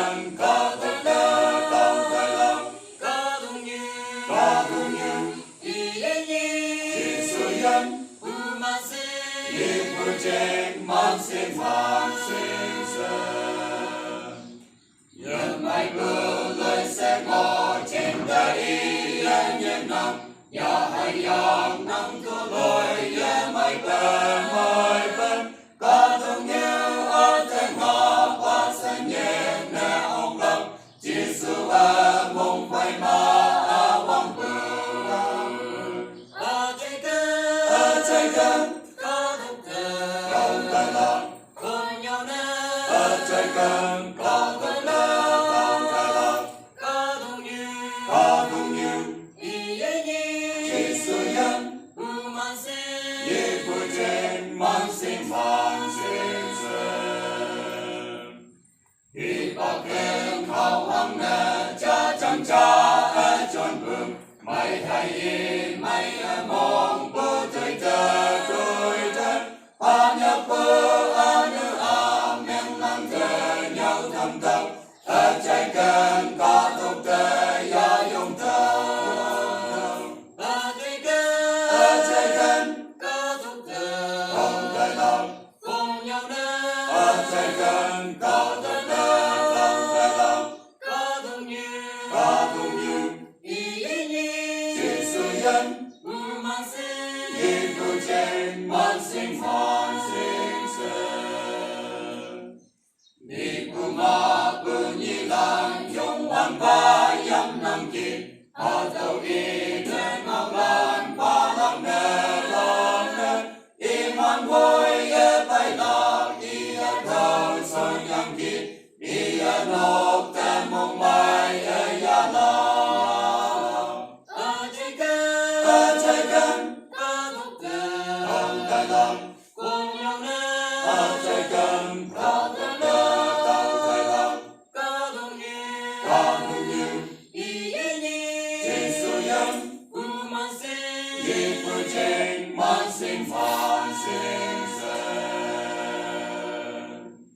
cần có tất cả không phải lòng có đúng như ý nhi Giêsu dân mà xin đi vui trên mang xin phán xin dân nhưng mai cứ lời sẽ ngồi trên đời yên nhiên nằm nhà hay yang nằm cứ lối yên mai bên có thương yêu ở trên ngõ qua sân nhẹ nè ông lòng Giêsu mong phải mà vòng ở trái gần có đúng không phải lòng cùng nhau nè ở trái cần có tất cả không phải lòng có đúng như ý nhi Giêsu dân mà xin đi vui trên mang xin phán xin dân khi bác em khao hăng nè cha chẳng cha ở tròn vương mày thay in mày mong bơ trời chân nhập bơ như men nắng trời nhau thầm thầm ở trái cần có tục trời do dùng thơm ở trái cần có tục trời không phải lòng cùng nhau nè ở trái cần có tất cả không phải lòng có đúng như ý nhi Giêsu dân mà xin đi vui trên mang xin phán xin dân đi cùng mà bự như lan dung hoàng ba yam nam kỳ ở đâu đi trên ngọc lan ba lòng nè iman vui bay lạc đi ở đâu soi nhang kỳ đi ở đâu